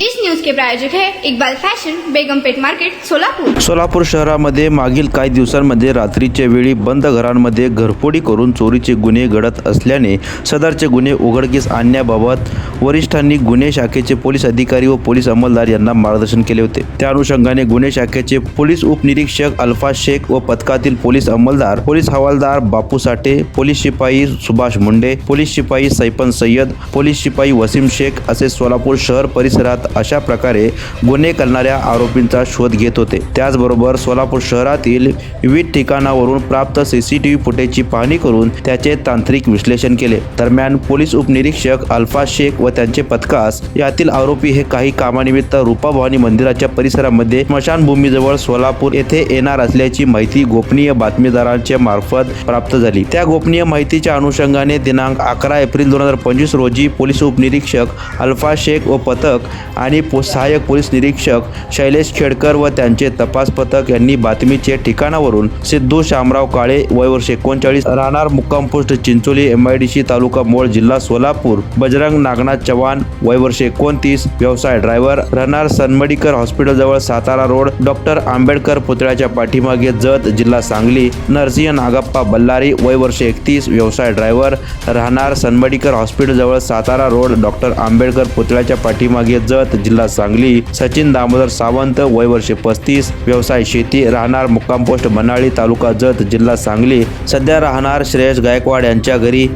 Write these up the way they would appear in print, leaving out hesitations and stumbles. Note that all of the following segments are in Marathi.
इस न्यूज के प्रायोजक है इकबाल फैशन, बेगमपेट मार्केट, सोलापूर। सोलापूर शहरामध्ये मागील काही दिवसांमध्ये रात्रीच्या वेळी बंद घरांमध्ये घरफोडी करून चोरीचे गुन्हे घडत असल्याने सदरचे गुन्हे उघडकीस आणण्याबाबत वरिष्ठांनी गुन्हे शाखेचे पोलीस अधिकारी व पोलीस अंमलदार यांना मार्गदर्शन केले होते। त्या अनुषंगाने गुन्हे शाखेचे पोलीस उपनिरीक्षक अल्फा शेख व पथकातील पोलीस अंमलदार, पोलीस हवालदार बापू साठे, पोलीस शिपाई सुभाष मुंडे, पोलीस शिपाई सैपन सय्यद, पोलीस शिपाई वसीम शेख असे सोलापूर शहर परिसरात अशा प्रकारे गुन्हे करणाऱ्या आरोपींचा शोध घेत होते। त्याचबरोबर सोलापूर शहरातील विविध ठिकाणावरून प्राप्त सीसीटीव्ही फुटेजची पाहणी करून त्याचे तांत्रिक विश्लेषण केले। दरम्यान पोलीस उपनिरीक्षक अल्फा शेख व त्यांचे पथकास यातील आरोपी हे काही कामानिमित्त रूपाभवानी मंदिराच्या परिसरामध्ये स्मशानभूमीजवळ सोलापूर येथे येणार असल्याची माहिती गोपनीय बातमीदारांच्या मार्फत प्राप्त झाली। त्या गोपनीय माहितीच्या अनुषंगाने दिनांक 11 एप्रिल 2025 रोजी पोलीस उपनिरीक्षक अल्फा शेख व पथक आणि सहाय्यक पोलीस निरीक्षक शैलेश खेडकर व त्यांचे तपास पथक यांनी बातमीचे ठिकाणावरून सिद्धू शामराव काळे वय वर्ष 39 राहणार मुक्काम पोस्ट चिंचोली MIDC तालुका मोळ जिल्हा सोलापूर, बजरंग नागनाथ चव्हाण वय वर्ष 29 व्यवसाय ड्रायव्हर राहणार सनमडीकर हॉस्पिटल जवळ सातारा रोड, डॉक्टर आंबेडकर पुतळ्याच्या पाठीमागे जत जिल्हा सांगली, नरसिंह नागप्पा बल्लारी वय वर्ष 31 व्यवसाय ड्रायव्हर राहणार सनमडीकर हॉस्पिटल जवळ सातारा रोड, डॉक्टर आंबेडकर पुतळ्याच्या पाठीमागे जत जिल्हा सांगली, सचिन दामोदर सावंत वय वर्ष 35 व्यवसाय शेती राहणार मुक्काम पोस्ट बनाळी तालुका जत जिल्हा सांगली, सध्या राहणार श्रेयस गायकवाड यांच्या घरी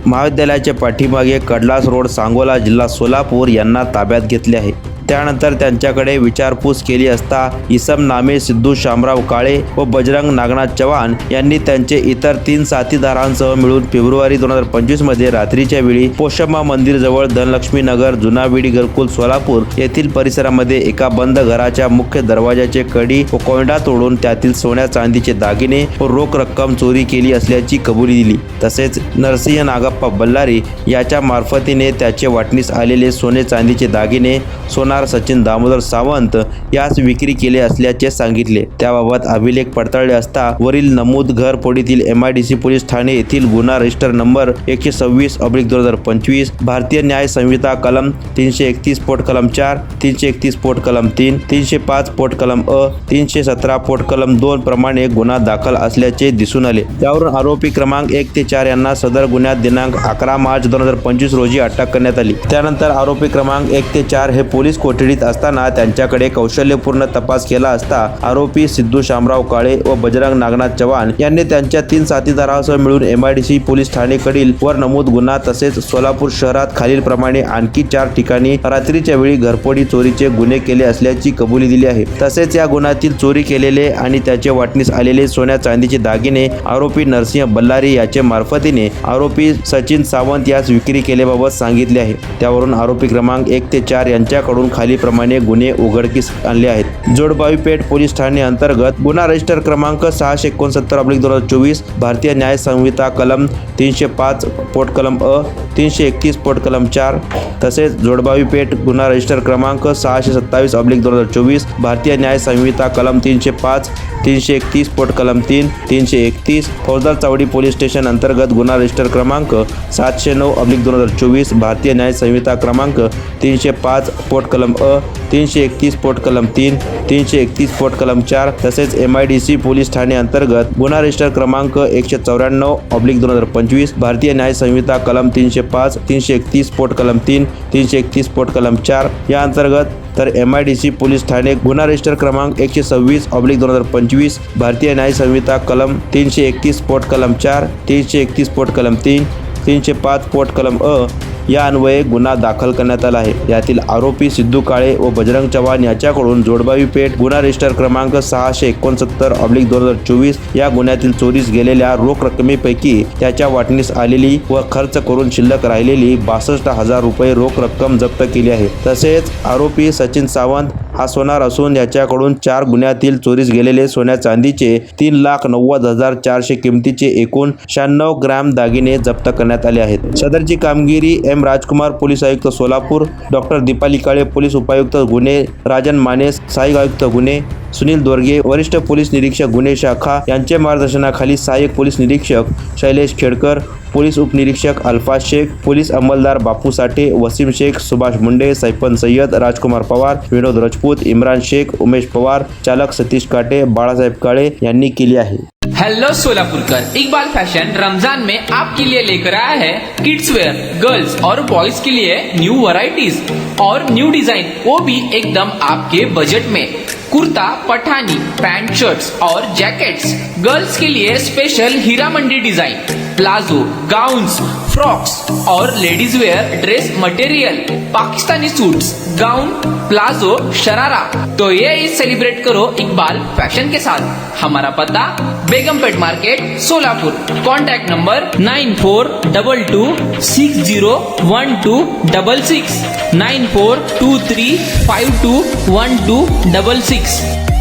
महाविद्यालयाच्या पाठीमागे कडलास रोड सांगोला जिल्हा सोलापूर यांना ताब्यात घेतले आहे। त्यानंतर त्यांच्याकडे विचारपूस केली असता इसम नामे सिद्धू शामराव काळे व बजरंग नागनाथ चव्हाण यांनी त्यांचे इतर 3 साथीदारांसह मिळून फेब्रुवारी 2025 मध्ये रात्रीच्या वेळी पोषम्मा मंदिर जवळ धनलक्ष्मी नगर, जुना विडी घरकुल सोलापूर येथील परिसरामध्ये एका बंद घराच्या मुख्य दरवाजाचे कडी व कोंडा तोडून त्यातील सोन्या चांदीचे दागिने व रोख रक्कम चोरी केली असल्याची कबुली दिली। तसेच नरसिंह नागप्पा बल्लारी याच्या मार्फतीने त्याचे वाटणीस आलेले सोने चांदीचे दागिने सोनार सचिन दामोदर सावंत यास विक्री केले असल्याचे सांगितले। त्याबाबत अभिलेख पडताळले असता वरील नमूद घरफोडीतील MIDC पोलीस ठाणे येथील गुन्हा रजिस्टर नंबर 126/2025 भारतीय न्याय संहिता कलम 331 पोट कलम 4, 331 पोट कलम 3, 305 पोट कलम अ, 317 पोट कलम 2 प्रमाणे गुन्हा दाखल असल्याचे दिसून आले। त्यावरून आरोपी क्रमांक 1 ते 4 यांना सदर गुन्ह्यात दिनांक 11 मार्च 2025 रोजी अटक करण्यात आली। त्यानंतर आरोपी क्रमांक 1 ते 4 हे पोलीस कोठडीत असताना त्यांच्याकडे कौशल्यपूर्ण तपास केला असता आरोपी सिद्धू शामराव काळे व बजरंग नागनाथ चव्हाण यांनी त्यांच्या 3 साथीदारांसह मिळून MIDC पोलीस ठाणेकडील वर नमूद गुन्हा तसेच सोलापूर शहरात खालील प्रमाणे आणखी 4 ठिकाणी रात्रीच्या वेळी घरफोडी चोरीचे गुन्हे केले असल्याची कबुली दिली आहे। तसेच या गुन्ह्यातील चोरी केलेले आणि त्याचे वाटणीस आलेले सोन्या चांदीचे दागिने आरोपी नरसिंह बल्लारी याचे मार्फतीने आरोपी सचिन सावंत यास विक्री केल्याबाबत सांगितले आहे। त्यावरून आरोपी क्रमांक 1 ते 4 यांच्याकडून खालीप्रमाणे गुन्हे उघडकीस आणले आहेत। जोडबावीपेठ पोलीस ठाणे अंतर्गत गुन्हा रजिस्टर क्रमांक 669/2024 भारतीय न्याय संहिता कलम 305 पोट कलम अ, 331 पोट कलम 4 तसेच जोडबावीपेठ गुन्हा रजिस्टर क्रमांक 627/2024 भारतीय न्याय संहिता कलम 305, 331 पोट कलम 3, 331 फौजदार चावडी पोलीस स्टेशन अंतर्गत गुन्हा रजिस्टर क्रमांक 709/2024 भारतीय न्याय संहिता क्रमांक 305 पोट कलम अ, 331 पोट कलम 3, 331 पोट कलम 4 तसेच MIDC पोलीस ठाणे अंतर्गत गुन्हा रजिस्टर क्रमांक 194/2025 भारतीय न्याय संहिता कलम 305, 331 पोट कलम 3, 331 पोट कलम 4 या अंतर्गत तर MIDC पोलीस ठाणे गुन्हा रजिस्टर क्रमांक 126/2025 भारतीय न्याय संहिता कलम 331 पोट कलम 4, 331 पोट कलम 3, 305 पोट कलम अ या अन्वये गुन्हा दाखल करण्यात आला आहे। यातील आरोपी सिद्धू काळे व बजरंग चव्हाण याच्याकडून जोडबावी पेठ गुन्हा रजिस्टर क्रमांक 669/2024 या गुन्ह्यातील चोरीस गेलेल्या रोख रकमेपैकी त्याच्या वाटणीस आलेली व खर्च करून शिल्लक राहिलेली 62,000 रुपये रोख रक्कम जप्त केली आहे। तसेच आरोपी सचिन सावंत हा सोनार असून याच्याकडून 4 गुन्ह्यातील चोरीस गेलेले सोन्या चांदीचे 3,90,400 किमतीचे एकूण 96 ग्रॅम दागिने जप्त करण्यात आले आहेत। सदरची कामगिरी M राजकुमार पोलीस आयुक्त सोलापूर, डॉक्टर दीपाली काळे पोलीस उपायुक्त गुन्हे, राजन माने सहाय्यक आयुक्त गुन्हे, सुनील दोरगे, वरिष्ठ पोलीस निरीक्षक गुन्हे शाखा यांच्या मार्गदर्शनाखाली सहाय्यक पोलीस निरीक्षक शैलेश खेडकर, पोलीस उपनिरीक्षक अल्फाज शेख, पोलीस अंमलदार बापू साठे, वसीम शेख, सुभाष मुंडे, सैफन सय्यद, राजकुमार पवार, विनोद राजपूत, इम्रान शेख, उमेश पवार, चालक सतीश काटे, बाळासाहेब काळे यांनी केली आहे. हेलो सोलापुरकर, इकबाल फैशन रमजान में आपके लिए लेकर आया है किड्स वेयर, गर्ल्स और बॉयज के लिए न्यू वैरायटीज और न्यू डिजाइन, वो भी एकदम आपके बजट में. कुर्ता, पठानी, पैंट, शर्ट्स और जैकेट्स. गर्ल्स के लिए स्पेशल हीरा Mandi design, palazzo, gowns, frocks और ladies wear dress material, Pakistani suits, gown, palazzo, sharara. तो ये ईद सेलिब्रेट करो इकबाल फैशन के साथ. हमारा पता Begumpet market Solapur. Contact number 9422601266 9423521266.